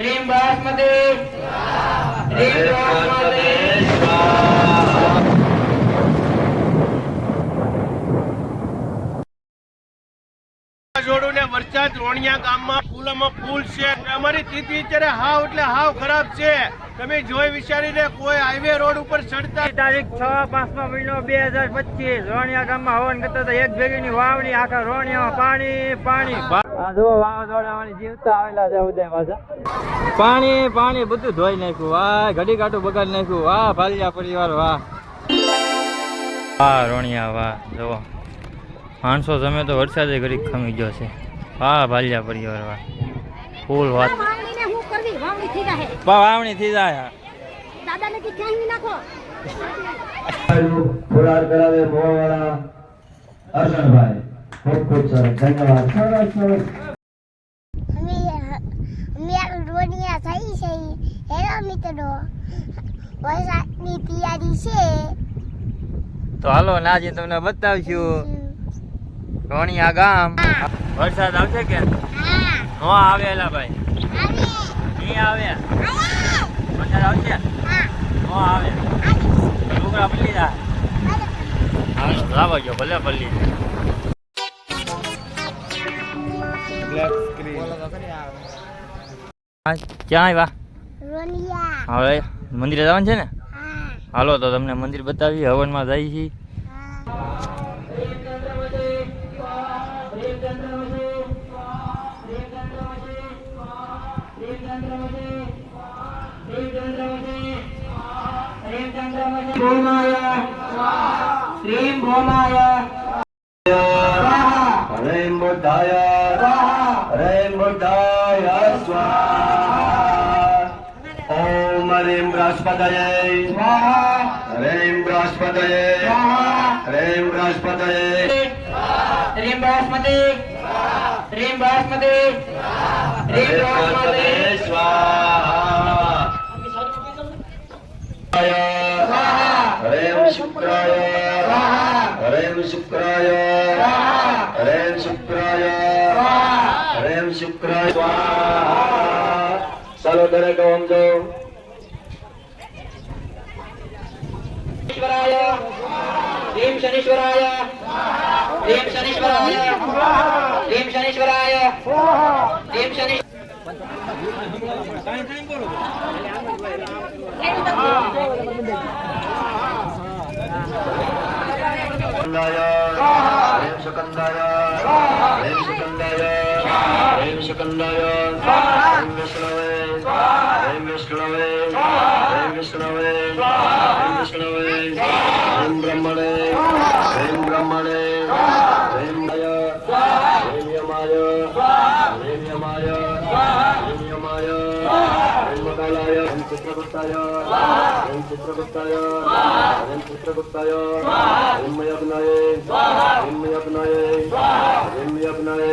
રીમ બાસમતી રીમ બાસમતી જોડું ને વરસાદ રોણિયા ગામમાં ફૂલમાં ફૂલ છે. અમારી સ્થિતિ અત્યારે હાવ એટલે હાવ ખરાબ છે. તમે જોઈ વિચારીને કોઈ હાઈવે રોડ ઉપર ચડતા તારીખ 6/5 મહિનો 2025 રોણિયા ગામમાં હવન કરતા હતા. એક ભેગીની વાવણી આખા રોણિયામાં પાણી પાણી. આ જો વાવાઝોડામાં જીવતા આવેલા છે ઉદય પાછા. પાણી પાણી બધું ધોઈ નાખ્યું. વાહ ઘડી કાટું બગાડી નાખ્યું. વાહ ભાલિયા પરિવાર વાહ વાહ રોણિયા વાહ. જો માણસો જમે તો વરસાદે ઘડી ખમી ગયો છે. વાહ ભાલિયા પરિવાર વાહ ફૂલ વાત. વાવણી થઈ જાય દાદાને કે ક્યાંય નાખો ફુલાર કરાવે મોવાળા હર્ષણભાઈ ખૂબ ખૂબ સરસ ધન્યવાદ. સરસ અમે રોનિયા થઈ છે હેલો મિત્રો વરસાદની તૈયારી છે તો હાલો નાજી તમને બતાવશું રોણિયા ગામ. વરસાદ આવશે કે નો આવેલા ભાઈ નહીં આવે વરસાદ આવશે નો આવે ડુંગરા પલ્લી જાય લાવો ગયો ભલે પલ્લી ક્યાં આવ્યા રોનિયા હવે મંદિરે જવાનું છે ને. હા હાલો તો તમને મંદિર બતાવીએ. હવનમાં જઈએ છીએ. શ્રીમ ભોમાય હરેમ બુદ્ધાય હરેમ બુદ્ધાય સ્વાહા. ઓમ હરેમ બૃહસ્પતયે સ્વાહા હરેમ બૃહસ્પતયે સ્વાહા હરેમ બૃહસ્પતયે રીમ બાસમતી રીમ બાસમતી રીમ બાસમતી સ્વાહા. હરેમ શુક્રાય હરેમ શુક્રાય હરેમ શુક્રાય હરેમ શુક્રાય સ્વાહા. ચાલો દરેક ઓમ જો. શનીશ્વરાય રીમ શનીશ્વરાય રીમ શનીશ્વરાય રીમ શનીશ્વરાય રીમ શની હરેમ શકંદાય હરેમ શકંદાય હરેમ શકંદાય હરેમ વિષ્ણવે હરેમ વિષ્ણવે હરેમ વિષ્ણવે હરેમ વિષ્ણવે હરેમ બ્રહ્મણે હરેમ બ્રહ્મણે હરેમ હરેમ યમાય હરેમ યમાય હરેમ યમાય હરેમ મકાલાય હરેમ ચિત્રગુપ્તાય હરેમ ચિત્રગુપ્તાય હરેમ ચિત્રગુપ્તાય હરેમ યજ્ઞાય હરેમ યજ્ઞાય હરેમ યજ્ઞાય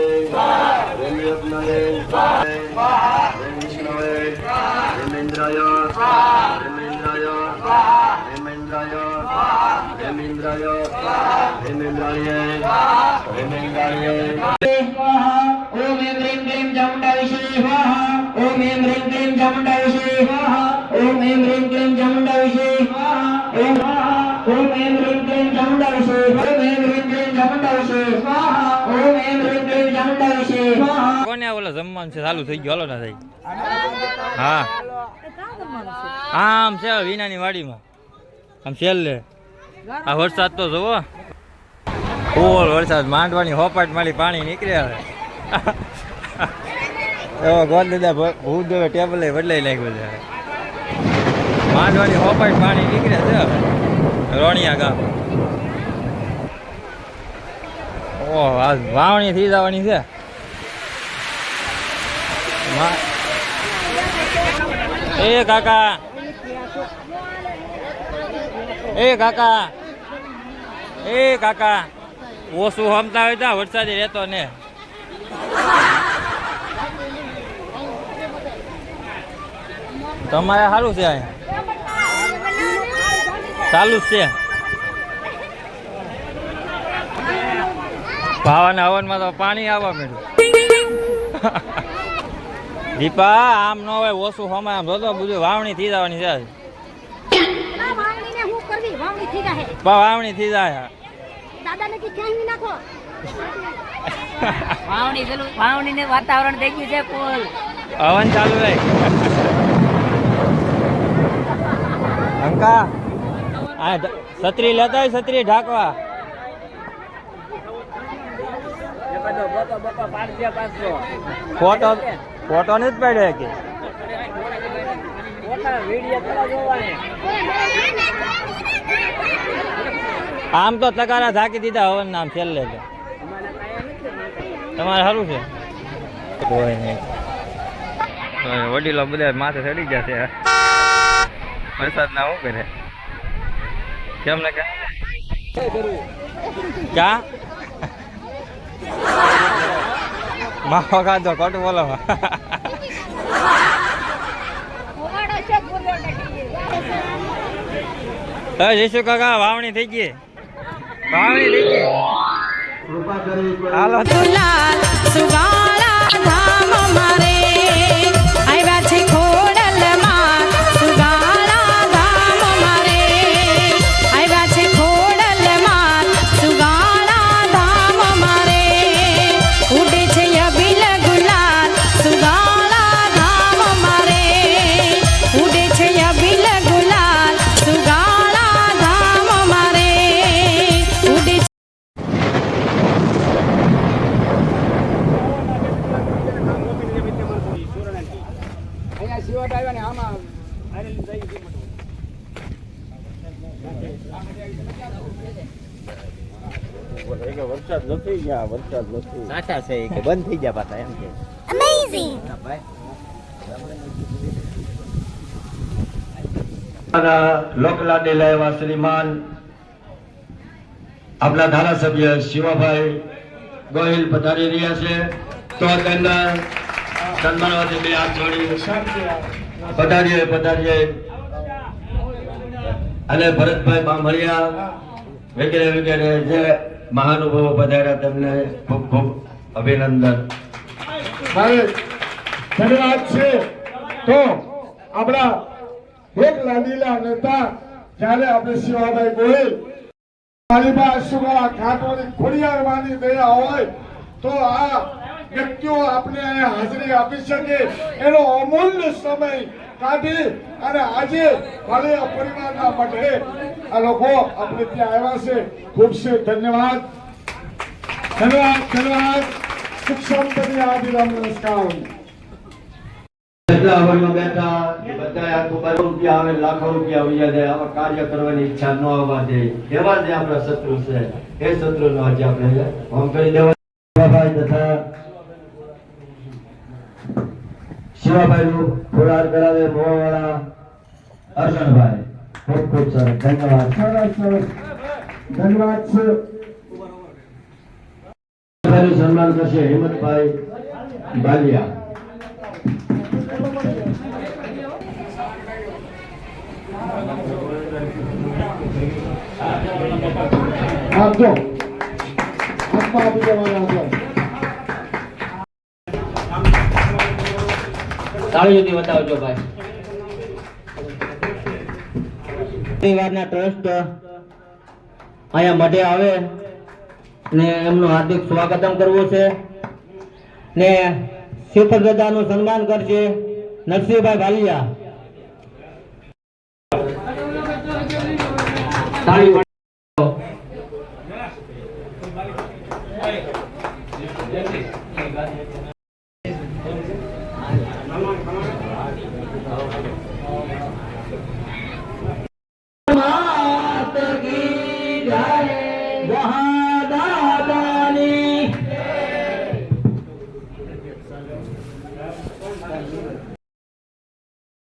હરેમ યજ્ઞાય હરેમ વિષ્ણવે હરેમ ઇન્દ્રાય હરેમ ઇન્દ્રાય હરેમ ઇન્દ્રાય હરેમ ઇન્દ્રાય હરેમ ઇન્દ્રાય હરેમ ઇન્દ્રાય. ઓમ એમ રીમ ક્લીમ ચામુંડા વિશે સ્વાહા ઓમ એમ રીમ ક્લીમ ચામુંડા વિશે સ્વાહા ઓમ એમ રીમ ક્લીમ ચામુંડા વિશે સ્વાહા ઓમ એમ રીમ ક્લીમ ચામુંડા વિશે ઓમ એમ રીમ ક્લીમ ચામુંડા વિશે સ્વાહા ઓમ એમ રીમ ક્લીમ ચામુંડા વિશે સ્વાહા. કોને ઓલા જમવાનું છે ચાલુ થઈ ગયું. હાલો ના થઈ. હા આમ છે વિનાની વાડીમાં આમ છેલ્લે. આ વરસાદ તો જોવો ફૂલ વરસાદ. માંડવાની હોપાટ મારી પાણી નીકળે હવે. એવો ગોદ દાદા ભૂત દેવે ટેબલે બદલાઈ લાગ્યું છે. માંડવાની હોપાટ પાણી નીકળે છે હવે રોણિયા ગામ. ઓહ આ વાવણી થઈ જવાની છે. એ કાકા એ કાકા એ કાકા ઓછું હમતા હોય તા વરસાદી રહેતો ને. તમારે સારું છે અહીંયા ચાલુ જ છે. ભાવાના હવનમાં તો પાણી આવવા માંડ્યું. દીપા આમ ન હોય ઓછું હમણાં આમ જોતો બધું વાવણી થઈ જવાની છે વાવણીને શું કરવી વાવણી થઈ જાય વાવણી થઈ જાય દાદાને કે ક્યાંય નાખો વાવણી ને વાતાવરણ થઈ ગયું છે ફૂલ હવન ચાલુ રહે અંકા આ છત્રી લેતા હોય છત્રી ઢાંકવા ફોટો ફોટો નથી પાડ્યો કે આમ તો તકારા ઢાંકી દીધા હવન નામ છેલ્લે તો તમારે સારું છે કોઈ નહીં વડીલો બધા માથે ચડી ગયા છે વરસાદ ના શું કરે કેમ ને ક્યાં માફો ખાધો ખોટું બોલો જઈશુ કાકા વાવણી થઈ ગઈ વાવણી થઈ ગઈ કૃપા કરી હાલો લાલ સુગાળા ધામ મારે આવ્યા છે ખોડલમાં સુગાળા ધામ મારે આવ્યા છે ખોડલમાં સુગાળા ધામ મારે ઉડે છે અબિલ ગુલાલ સુગાળા ધામ મારે ઉડે છે અબિલ ગુલાલ સુગાળા ધામ મારે ઉડે વરસાદ નથી ગયા વરસાદ નથી સાચા છે કે બંધ થઈ ગયા પાછા એમ કે અમેઝિંગ લોકલાડીલા એવા શ્રીમાન આપણા ધારાસભ્ય શિવાભાઈ ગોહિલ પધારી રહ્યા છે તો તેમના સન્માનવાથી બે હાથ જોડી પધારીએ પધારીએ અને ભરતભાઈ બામણિયા વગેરે વગેરે જે મહાનુભાવો પધાર્યા તેમને ખૂબ ખૂબ અભિનંદન. ધન્યવાદ છે. તો આપણા એક લાડીલા નેતા જ્યારે આપણે શિવાભાઈ ગોહિલ મારીબા સુગાળા ઘાટોની ખોડિયારવાની દયા હોય તો આ વ્યક્તિઓ આપણે અહીંયા હાજરી આપી શકે એનો અમૂલ્ય સમય કાઢી અને આજે વાલિયા પરિવારના માટે આ લોકો આપણે ત્યાં આવ્યા છે. ખૂબ છે ધન્યવાદ ધન્યવાદ ધન્યવાદ. સુખ સંપત્તિ આદિરામ નમસ્કાર. એટલા અવળમાં બેઠા કે બધા આખું બાર રૂપિયા આવે લાખો રૂપિયા આવી જાય આવા કાર્ય કરવાની ઈચ્છા ન આવવા દે એવા જે આપણા શત્રુ છે એ શત્રુનો આજે આપણે હોમ કરી દેવા. શિવાભાઈ તથા શિવાભાઈ નું ફુલાર કરાવે મોવાળા અર્જણભાઈ ખૂબ ખૂબ સરસ ધન્યવાદ. સરસ સરસ ધન્યવાદ છે. સન્માન કરશે હિંમતભાઈ બાલિયા. આપજો હાથમાં આપી દેવાના આપો. તાળીઓથી બતાવજો ભાઈ. પરિવારના ટ્રસ્ટ અહીંયા મઢે આવે ને એમનું હાર્દિક સ્વાગતમ કરવું છે ને શીતળ દાદાનું સન્માન કરશે નરસિંહભાઈ ભાલિયા. તાળી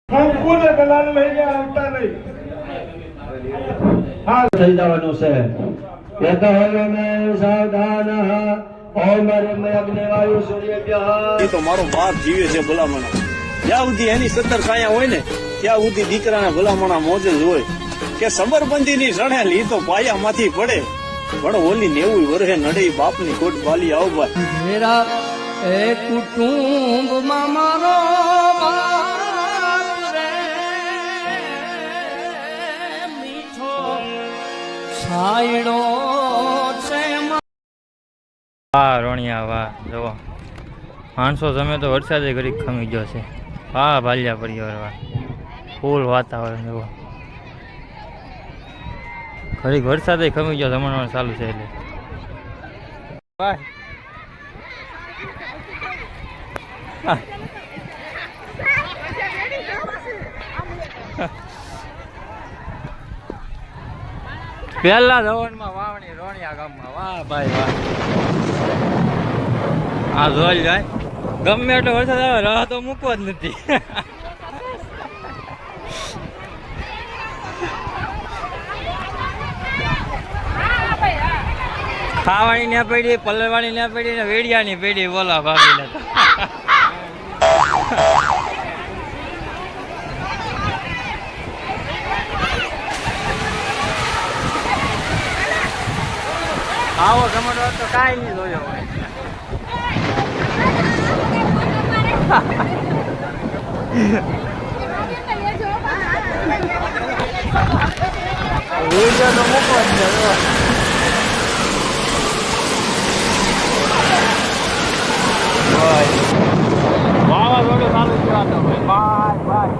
સંપૂર્ણ દલાલ લઈને આવતા નહીં. હા થઈ જવાનું છે. સાવધાન ઓમ અગ્નિવાયુ સૂર્યભ્યઃ. એ તો મારો બાપ જીવે છે ભલામણા. જ્યાં સુધી એની 17 કાયા હોય ને ત્યાં સુધી દીકરાના ભલામણા મોજ જ હોય કે સબરબંધીની સણેલી તો પાયામાંથી પડે પણ ઓલી 90 વર્ષે નડે બાપની કોટ બાલી આવવા. કુટુંબ માં મારો વાહ રોણિયા વાહ જુઓ માણસો તમે તો વરસાદે ઘડીક ખમી ગયો છે. વાહ ભાલિયા પરિવાર વાહ ફૂલ વાતાવરણ જુઓ ઘડીક વરસાદે ખમી ગયો જમણવાર ચાલુ છે એટલે વાહ પહેલા ધવનમાં વાવણી રોણિયા ગામમાં વાહ ભાઈ વાહ. આ જોઈ જાય ગમે એટલો વરસાદ આવે રાહ તો મૂકવો જ નથી. ખાવાની ના પડી પલળવાની ના પડી ને વેડિયાની પડી બોલા ભાભીને તો. આવો જમણવાર તો કાંઈ નહીં જોયો હોય. વિડીયો તો મૂકો જ છે. વાવાઝોડું ચાલુ થયું ભાઈ બાય બાય.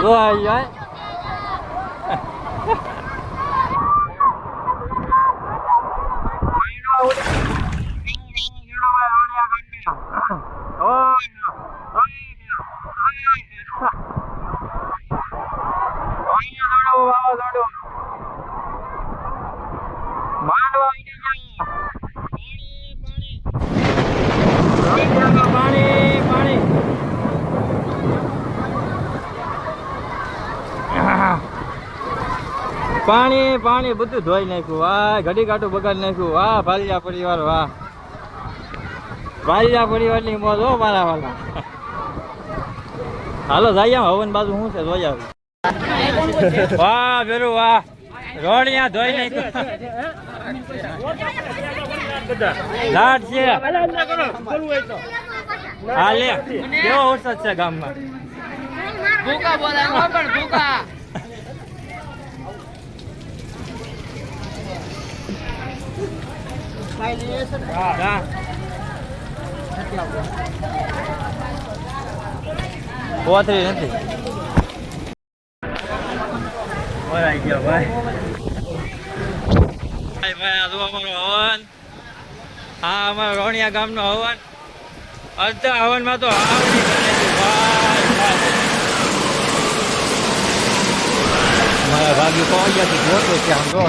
rồi vậy પાણી પાણી બધું ધોઈ નાખ્યું. વાહ ઘડી કાટું બગાડી નાખ્યું. વાહ ભાલિયા પરિવાર વાહ ભાલિયા પરિવાર ની મોજ હો મારા વાલા. હાલો જઈએ હવન બાજુ શું છે જોઈ આવી. વાહ બેરું વાહ રોણિયા ધોઈ નાખ્યું. લાટ છે હા લે કેવો વરસાદ છે ગામમાં. ભૂકા બોલાય પણ ભૂકા પોતરી નથી ભાઈ ગયો ભાઈ. ભાઈ આ જો અમારો હવન. હા અમારા રોણિયા ગામનો હવન. અડધા હવનમાં તો આવડી મારા ભાગ્ય પહોંચ્યાથી ગોતો છે આમ જો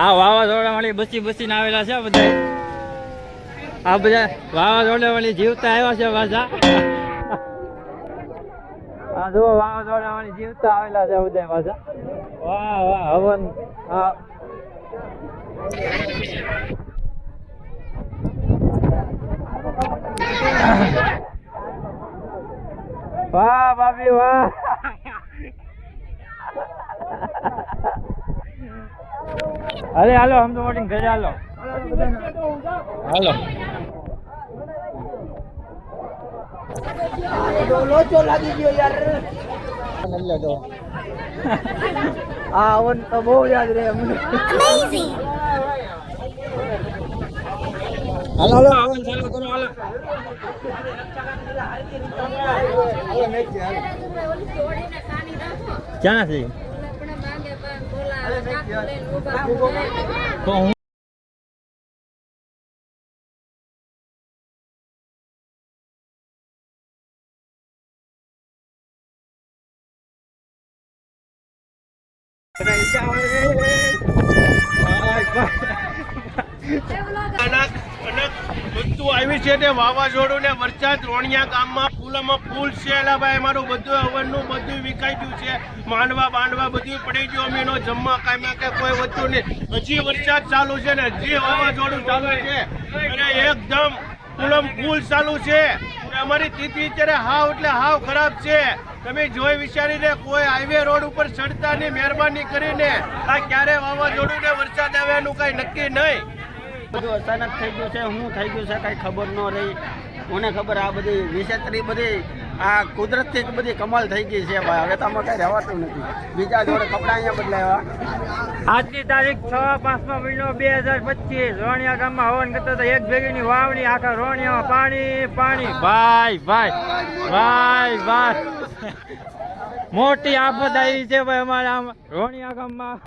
આ વાવાઝોડા વાળી બસી આવેલા છે બધા. આ બધા વાવાઝોડા વાળી જીવતા આવ્યા છે પાછા. આ જો વાવાઝોડા વાળી જીવતા આવેલા છે બધા પાછા. વાહ વાહ હવન. હા વાહ ભાભી વાહ. અરે હાલો આમ તો મોટી ઘરે હાલો હાલો. લોચો લાગી ગયો યાર. આ હવન તો બહુ યાદ રહે અમને. Amazing. હાલો હાલો હવન ચાલુ કરો હાલો. ક્યાં છે તો હું બધું આવ્યું છે તે વાવાઝોડું ને વરસાદ રોણિયા ગામમાં ફૂલમાં ફૂલ છે એલા ભાઈ અમારું બધું હવનનું બધું વિકાઈ ગયું છે માંડવા બાંડવા બધું પડી ગયું અમીનો જમવા કાંઈ કે કોઈ વસ્તુ નહીં હજી વરસાદ ચાલુ છે ને હજી વાવાઝોડું ચાલુ છે અને એકદમ ફૂલમ ફૂલ ચાલુ છે અમારી તિથિ અત્યારે હાવ એટલે હાવ ખરાબ છે તમે જોઈ વિચારીને કોઈ હાઈવે રોડ ઉપર ચડતા ની મહેરબાની કરીને આ ક્યારે વાવાઝોડું ને વરસાદ આવે એનું કઈ નક્કી નહીં. બધું અચાનક થઈ ગયું છે શું થઈ ગયું છે કઈ ખબર ન રહી. કોને ખબર આ બધી વિશેષરી બધી આ કુદરતથી બધી કમાલ થઈ ગઈ છે ભાઈ. હવે તો આમાં કઈ રહેવાતું નથી. બીજા જોડે કપડા અહીંયા બદલાયા. આજની તારીખ 6/5/2025 રોણિયા ગામમાં હવન કરતા હતા. એક ભેગીની વાવણી આખા રોણિયામાં પાણી પાણી. ભાઈ ભાઈ ભાઈ ભાઈ મોટી આફત આવી છે ભાઈ અમારા આમ રોણિયા ગામમાં.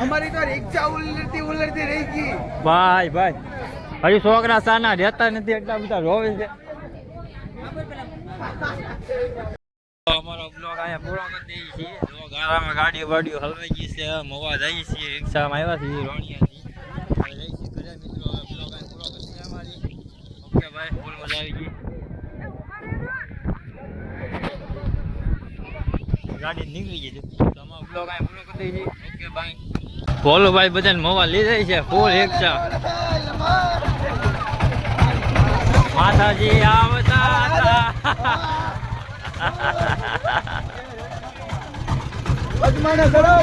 અમારી તો રિક્ષા ઉલરતી રહી ગઈ. ભાઈ ભાઈ હજી છોકરા સાના રહેતા નથી એટલા બધા રોવે છે. અમારો બ્લોગ અહીંયા પૂરો કરી દઈએ છીએ. ગારામાં ગાડીઓ વાડીઓ હલવાઈ ગઈ છે. મવા જઈએ છીએ રિક્ષામાં આવ્યા છીએ રોણિયાથી. જઈએ છીએ ઘરે મિત્રો. હવે બ્લોગ અહીંયા પૂરો કરી દઈએ અમારી. ઓકે ભાઈ ફૂલ મજા આવી ગઈ. ગાડી નીકળી ગઈ છે તો અમારો બ્લોગ અહીંયા પૂરો કરી દઈએ છીએ. Okay bye. બોલો ભાઈ બધાને મવા લીધી છે ફૂલ રિક્ષા. માતાજી આવતા હતા. પદ્માને ચડાવો.